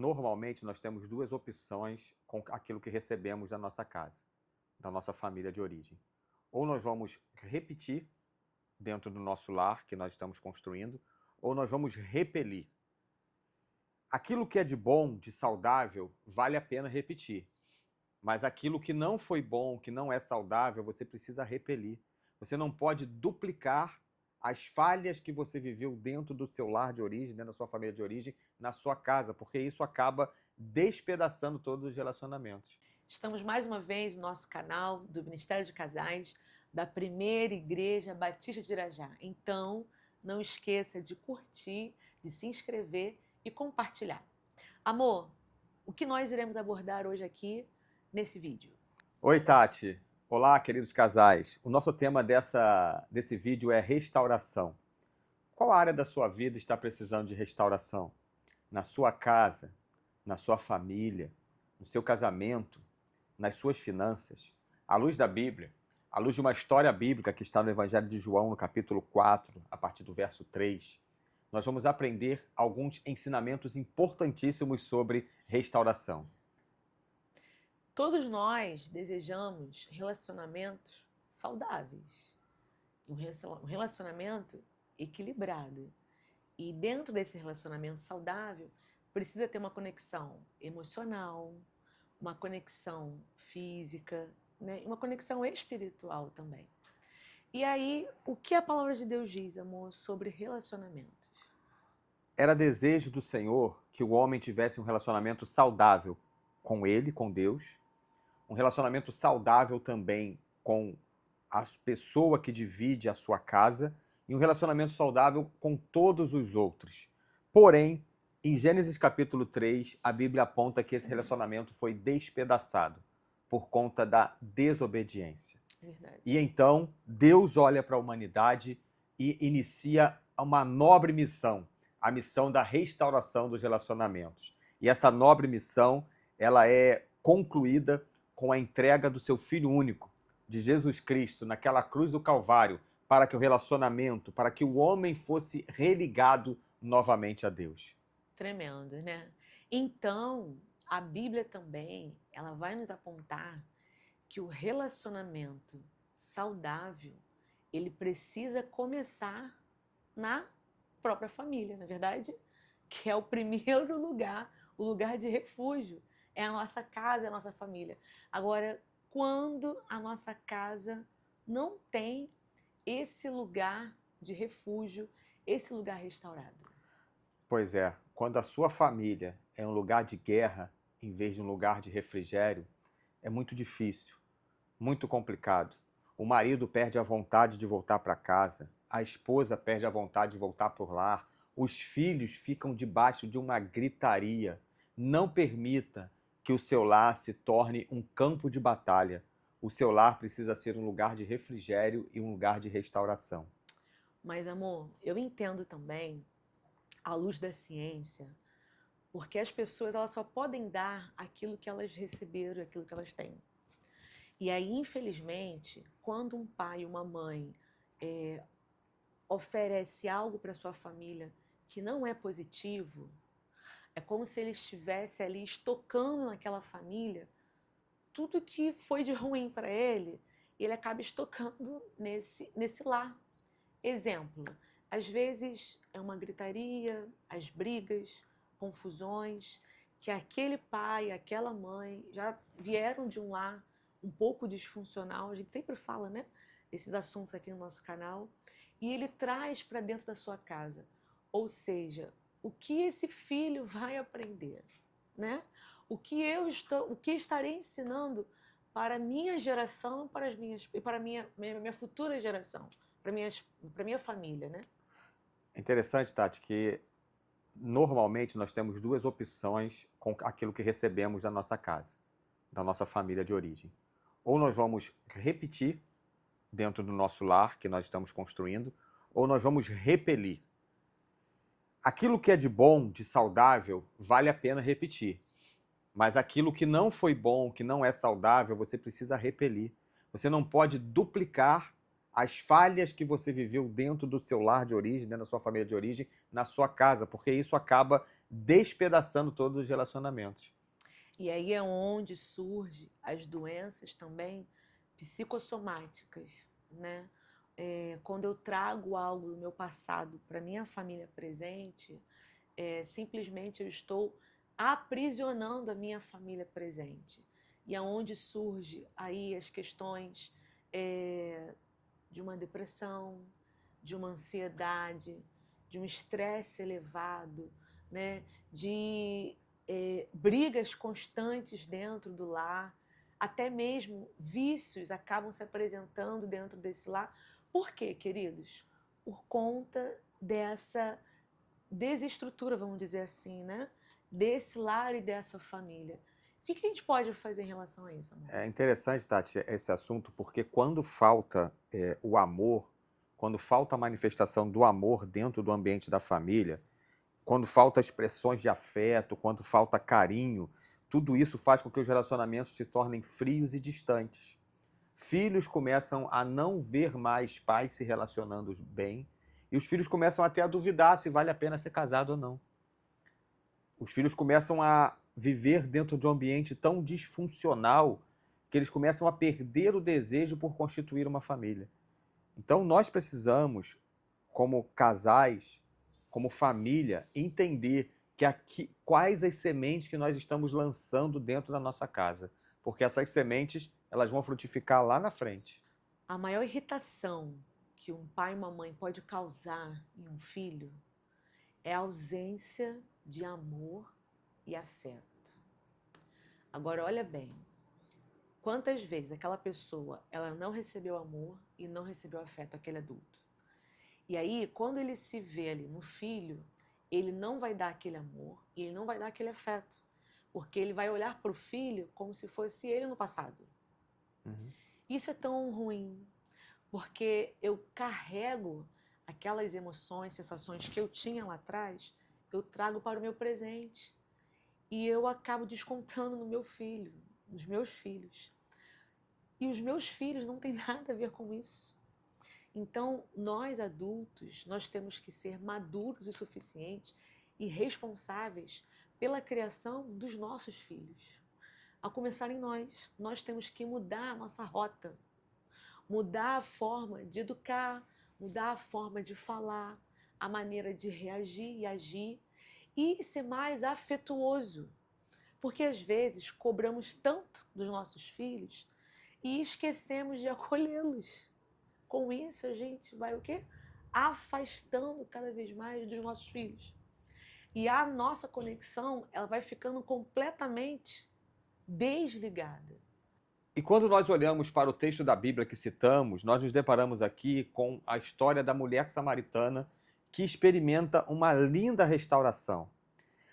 Normalmente, nós temos duas opções com aquilo que recebemos da nossa casa, da nossa família de origem. Ou nós vamos repetir dentro do nosso lar que nós estamos construindo, ou nós vamos repelir. Aquilo que é de bom, de saudável, vale a pena repetir. Mas aquilo que não foi bom, que não é saudável, você precisa repelir. Você não pode duplicar as falhas que você viveu dentro do seu lar de origem, dentro da sua família de origem, na sua casa, porque isso acaba despedaçando todos os relacionamentos. Estamos mais uma vez no nosso canal do Ministério de Casais da Primeira Igreja Batista de Irajá. Então, não esqueça de curtir, de se inscrever e compartilhar. Amor, o que nós iremos abordar hoje aqui nesse vídeo? Oi, Tati. Olá, queridos casais. O nosso tema desse vídeo é restauração. Qual área da sua vida está precisando de restauração? Na sua casa, na sua família, no seu casamento, nas suas finanças? À luz da Bíblia, à luz de uma história bíblica que está no Evangelho de João, no capítulo 4, a partir do verso 3, nós vamos aprender alguns ensinamentos importantíssimos sobre restauração. Todos nós desejamos relacionamentos saudáveis, um relacionamento equilibrado. E dentro desse relacionamento saudável, precisa ter uma conexão emocional, uma conexão física, né? Uma conexão espiritual também. E aí, o que a palavra de Deus diz, amor, sobre relacionamentos? Era desejo do Senhor que o homem tivesse um relacionamento saudável com Ele, com Deus, um relacionamento saudável também com a pessoa que divide a sua casa e um relacionamento saudável com todos os outros. Porém, em Gênesis capítulo 3, a Bíblia aponta que esse relacionamento foi despedaçado por conta da desobediência. Verdade. E então, Deus olha para a humanidade e inicia uma nobre missão, a missão da restauração dos relacionamentos. E essa nobre missão, ela é concluída com a entrega do seu Filho único, de Jesus Cristo, naquela cruz do Calvário, para que o relacionamento, para que o homem fosse religado novamente a Deus. Tremendo, né? Então, a Bíblia também, ela vai nos apontar que o relacionamento saudável, ele precisa começar na própria família, na verdade, que é o primeiro lugar, o lugar de refúgio. É a nossa casa, é a nossa família. Agora, quando a nossa casa não tem esse lugar de refúgio, esse lugar restaurado? Pois é, quando a sua família é um lugar de guerra em vez de um lugar de refrigério, é muito difícil, muito complicado. O marido perde a vontade de voltar para casa, a esposa perde a vontade de voltar para o lar, os filhos ficam debaixo de uma gritaria. Não permita que o seu lar se torne um campo de batalha. O seu lar precisa ser um lugar de refrigério e um lugar de restauração. Mas, amor, eu entendo também, à luz da ciência, porque as pessoas elas só podem dar aquilo que elas receberam, aquilo que elas têm. E aí, infelizmente, quando um pai e uma mãe oferece algo para sua família que não é positivo, é como se ele estivesse ali estocando naquela família tudo que foi de ruim para ele, e ele acaba estocando nesse lar. Exemplo, às vezes é uma gritaria, as brigas, confusões, que aquele pai, aquela mãe já vieram de um lar um pouco disfuncional, a gente sempre fala, né, desses assuntos aqui no nosso canal, e ele traz para dentro da sua casa. Ou seja, o que esse filho vai aprender, né? O que estarei ensinando para a minha geração, para a minha futura geração, para minha família, né? É interessante, Tati, que normalmente nós temos duas opções com aquilo que recebemos da nossa casa, da nossa família de origem. Ou nós vamos repetir dentro do nosso lar que nós estamos construindo, ou nós vamos repelir. Aquilo que é de bom, de saudável, vale a pena repetir. Mas aquilo que não foi bom, que não é saudável, você precisa repelir. Você não pode duplicar as falhas que você viveu dentro do seu lar de origem, dentro da sua família de origem, na sua casa, porque isso acaba despedaçando todos os relacionamentos. E aí é onde surgem as doenças também psicossomáticas, né? Quando eu trago algo do meu passado para minha família presente, simplesmente eu estou aprisionando a minha família presente. E é onde surge aí as questões de uma depressão, de uma ansiedade, de um estresse elevado, né? De brigas constantes dentro do lar, até mesmo vícios acabam se apresentando dentro desse lar. Por quê, queridos? Por conta dessa desestrutura, vamos dizer assim, né? Desse lar e dessa família. O que a gente pode fazer em relação a isso, amor? É interessante, Tati, esse assunto, porque quando falta o amor, quando falta a manifestação do amor dentro do ambiente da família, quando falta expressões de afeto, quando falta carinho, tudo isso faz com que os relacionamentos se tornem frios e distantes. Filhos começam a não ver mais pais se relacionando bem, e os filhos começam até a duvidar se vale a pena ser casado ou não. Os filhos começam a viver dentro de um ambiente tão disfuncional que eles começam a perder o desejo por constituir uma família. Então nós precisamos, como casais, como família, entender quais as sementes que nós estamos lançando dentro da nossa casa. Porque essas sementes, elas vão frutificar lá na frente. A maior irritação que um pai e uma mãe pode causar em um filho é a ausência de amor e afeto. Agora, olha bem, quantas vezes aquela pessoa ela não recebeu amor e não recebeu afeto, aquele adulto. E aí, quando ele se vê ali no filho, ele não vai dar aquele amor e ele não vai dar aquele afeto. Porque ele vai olhar para o filho como se fosse ele no passado. Uhum. Isso é tão ruim, porque eu carrego aquelas emoções, sensações que eu tinha lá atrás, eu trago para o meu presente. E eu acabo descontando no meu filho, nos meus filhos. E os meus filhos não têm nada a ver com isso. Então, nós adultos, nós temos que ser maduros o suficiente e responsáveis pela criação dos nossos filhos. A começar em nós, nós temos que mudar a nossa rota, mudar a forma de educar, mudar a forma de falar, a maneira de reagir e agir e ser mais afetuoso. Porque às vezes cobramos tanto dos nossos filhos e esquecemos de acolhê-los. Com isso, a gente vai o quê? Afastando cada vez mais dos nossos filhos. E a nossa conexão, ela vai ficando completamente desligada. E quando nós olhamos para o texto da Bíblia que citamos, nós nos deparamos aqui com a história da mulher samaritana que experimenta uma linda restauração.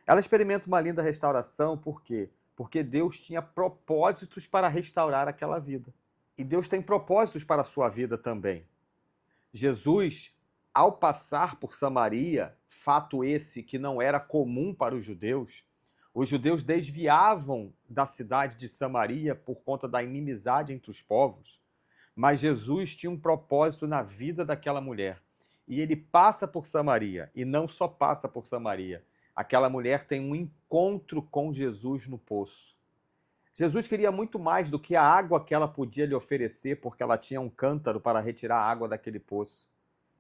Ela experimenta uma linda restauração por quê? Porque Deus tinha propósitos para restaurar aquela vida. E Deus tem propósitos para a sua vida também. Jesus, ao passar por Samaria, fato esse que não era comum para os judeus desviavam da cidade de Samaria por conta da inimizade entre os povos, mas Jesus tinha um propósito na vida daquela mulher. E ele passa por Samaria, e não só passa por Samaria. Aquela mulher tem um encontro com Jesus no poço. Jesus queria muito mais do que a água que ela podia lhe oferecer, porque ela tinha um cântaro para retirar a água daquele poço.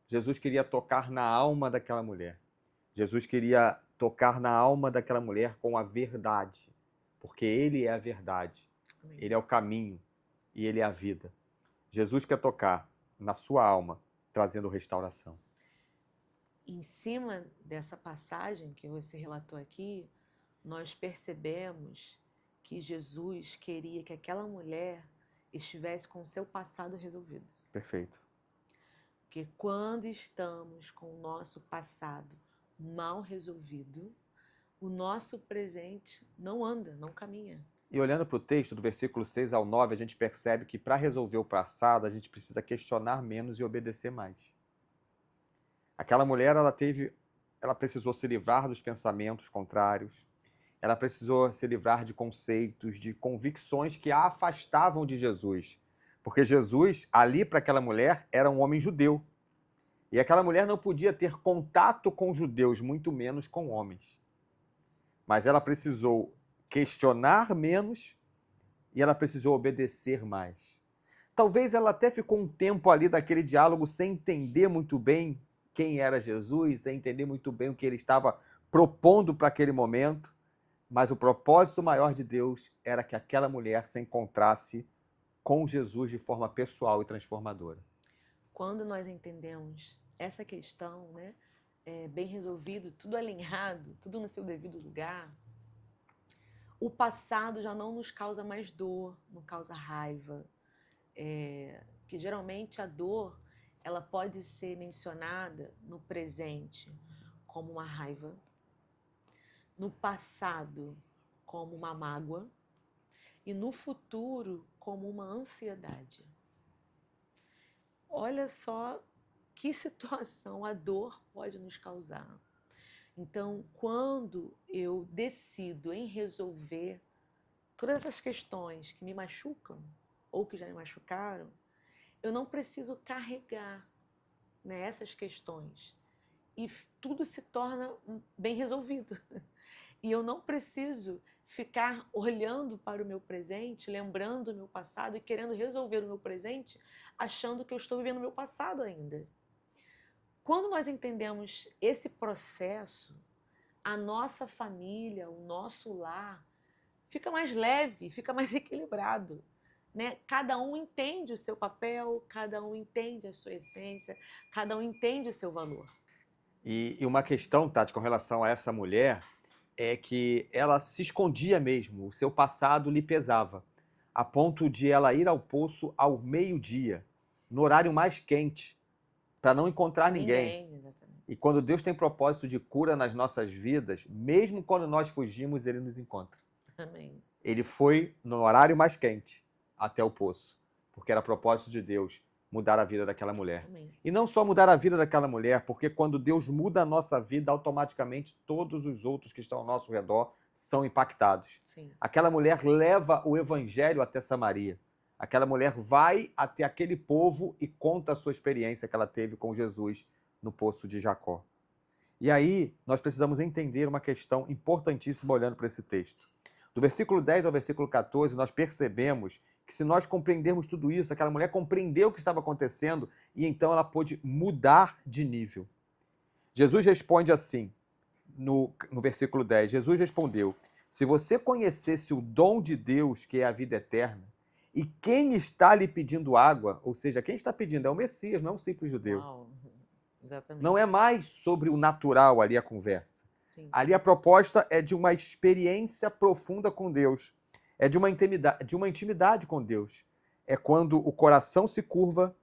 Jesus queria tocar na alma daquela mulher. Jesus queria tocar na alma daquela mulher com a verdade, porque Ele é a verdade, Amém. Ele é o caminho e Ele é a vida. Jesus quer tocar na sua alma, trazendo restauração. Em cima dessa passagem que você relatou aqui, nós percebemos que Jesus queria que aquela mulher estivesse com o seu passado resolvido. Perfeito. Porque quando estamos com o nosso passado mal resolvido, o nosso presente não anda, não caminha. E olhando para o texto, do versículo 6 ao 9, a gente percebe que para resolver o passado, a gente precisa questionar menos e obedecer mais. Aquela mulher, ela precisou se livrar dos pensamentos contrários, ela precisou se livrar de conceitos, de convicções que a afastavam de Jesus. Porque Jesus, ali para aquela mulher, era um homem judeu. E aquela mulher não podia ter contato com judeus, muito menos com homens. mas ela precisou questionar menos e ela precisou obedecer mais. Talvez ela até ficou um tempo ali daquele diálogo sem entender muito bem quem era Jesus, sem entender muito bem o que ele estava propondo para aquele momento, mas o propósito maior de Deus era que aquela mulher se encontrasse com Jesus de forma pessoal e transformadora. Quando nós entendemos essa questão, né, bem resolvido, tudo alinhado, tudo no seu devido lugar, o passado já não nos causa mais dor, não causa raiva, que geralmente a dor ela pode ser mencionada no presente como uma raiva, no passado como uma mágoa e no futuro como uma ansiedade. Olha só que situação a dor pode nos causar. Então, quando eu decido em resolver todas essas questões que me machucam ou que já me machucaram, eu não preciso carregar, né, essas questões. E tudo se torna bem resolvido. E eu não preciso ficar olhando para o meu presente, lembrando o meu passado e querendo resolver o meu presente, achando que eu estou vivendo o meu passado ainda. Quando nós entendemos esse processo, a nossa família, o nosso lar, fica mais leve, fica mais equilibrado. Né? Cada um entende o seu papel, cada um entende a sua essência, cada um entende o seu valor. E uma questão, Tati, com relação a essa mulher, é que ela se escondia mesmo, o seu passado lhe pesava, a ponto de ela ir ao poço ao meio-dia, no horário mais quente, para não encontrar ninguém. Exatamente. E quando Deus tem propósito de cura nas nossas vidas, mesmo quando nós fugimos, Ele nos encontra. Amém. Ele foi no horário mais quente até o poço, porque era propósito de Deus mudar a vida daquela mulher. Amém. E não só mudar a vida daquela mulher, porque quando Deus muda a nossa vida, automaticamente todos os outros que estão ao nosso redor são impactados. Sim. Aquela mulher leva o evangelho até Samaria. Aquela mulher vai até aquele povo e conta a sua experiência que ela teve com Jesus no poço de Jacó. E aí, nós precisamos entender uma questão importantíssima olhando para esse texto. Do versículo 10 ao versículo 14, nós percebemos que se nós compreendermos tudo isso, aquela mulher compreendeu o que estava acontecendo e então ela pôde mudar de nível. Jesus responde assim, no versículo 10, Jesus respondeu: se você conhecesse o dom de Deus, que é a vida eterna, e quem está lhe pedindo água, ou seja, quem está pedindo é o Messias, não é um simples judeu. Uau. Exatamente. Não é mais sobre o natural ali a conversa. Sim. Ali a proposta é de uma experiência profunda com Deus. É de uma intimidade com Deus. É quando o coração se curva,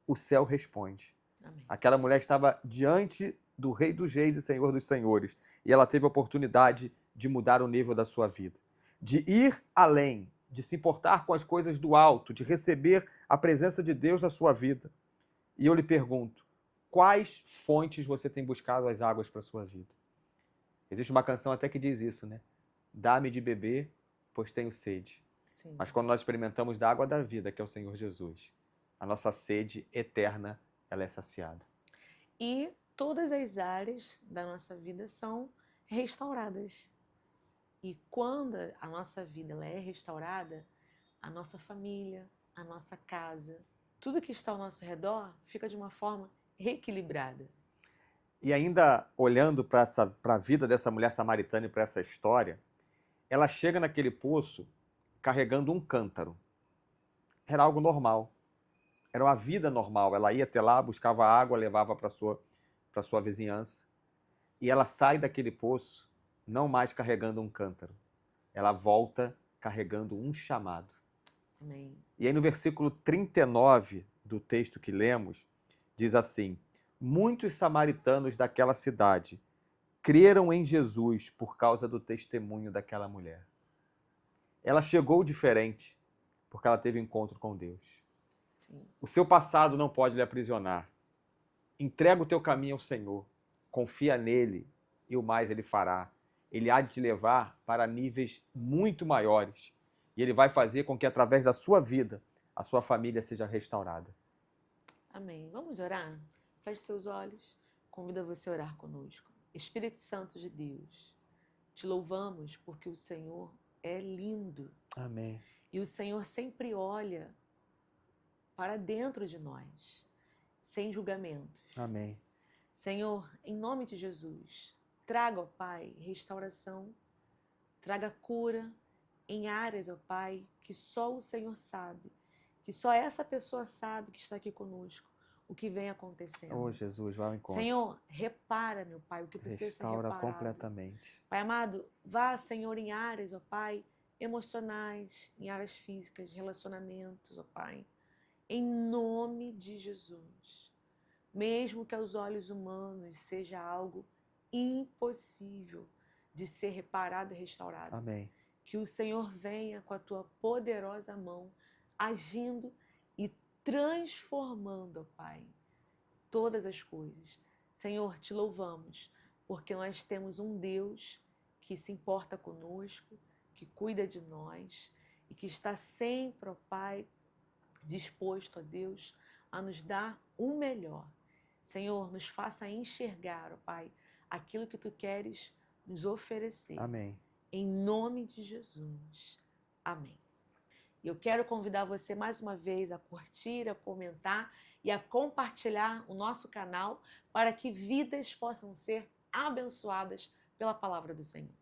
o céu responde. Amém. Aquela mulher estava diante do Rei dos Reis e Senhor dos Senhores. E ela teve a oportunidade de mudar o nível da sua vida. De ir além, de se importar com as coisas do alto, de receber a presença de Deus na sua vida. E eu lhe pergunto, quais fontes você tem buscado as águas para a sua vida? Existe uma canção até que diz isso, né? Dá-me de beber, pois tenho sede. Sim. Mas quando nós experimentamos da água da vida, que é o Senhor Jesus, a nossa sede eterna, ela é saciada. E todas as áreas da nossa vida são restauradas. E quando a nossa vida ela é restaurada, a nossa família, a nossa casa, tudo que está ao nosso redor fica de uma forma reequilibrada. E ainda olhando para a vida dessa mulher samaritana e para essa história, ela chega naquele poço carregando um cântaro. Era algo normal. Era uma vida normal. Ela ia até lá, buscava água, levava para a sua vizinhança. E ela sai daquele poço não mais carregando um cântaro. Ela volta carregando um chamado. Amém. E aí no versículo 39 do texto que lemos, diz assim: muitos samaritanos daquela cidade creram em Jesus por causa do testemunho daquela mulher. Ela chegou diferente porque ela teve encontro com Deus. Sim. O seu passado não pode lhe aprisionar. Entrega o teu caminho ao Senhor. Confia nele e o mais ele fará. Ele há de te levar para níveis muito maiores. E ele vai fazer com que através da sua vida a sua família seja restaurada. Amém. Vamos orar? Feche seus olhos. Convido você a orar conosco. Espírito Santo de Deus, Te louvamos porque o Senhor é lindo. Amém. E o Senhor sempre olha para dentro de nós, sem julgamentos. Amém. Senhor, em nome de Jesus, traga, ó Pai, restauração, traga cura em áreas, ó Pai, que só o Senhor sabe, que só essa pessoa sabe que está aqui conosco, o que vem acontecendo. Oh, Jesus, vai ao encontro. Senhor, repara, meu Pai, o que precisa Restaura ser reparado. completamente. Pai amado, vá, Senhor, em áreas, ó Pai, emocionais, em áreas físicas, relacionamentos, ó Pai, em nome de Jesus. Mesmo que aos olhos humanos seja algo impossível de ser reparado e restaurado. Amém. Que o Senhor venha com a tua poderosa mão, agindo e transformando, ó Pai, todas as coisas. Senhor, te louvamos, porque nós temos um Deus que se importa conosco, que cuida de nós e que está sempre, ó Pai, disposto, ó Deus, a nos dar o melhor. Senhor, nos faça enxergar, ó Pai, aquilo que Tu queres nos oferecer. Amém. Em nome de Jesus. Amém. E eu quero convidar você mais uma vez a curtir, a comentar e a compartilhar o nosso canal para que vidas possam ser abençoadas pela palavra do Senhor.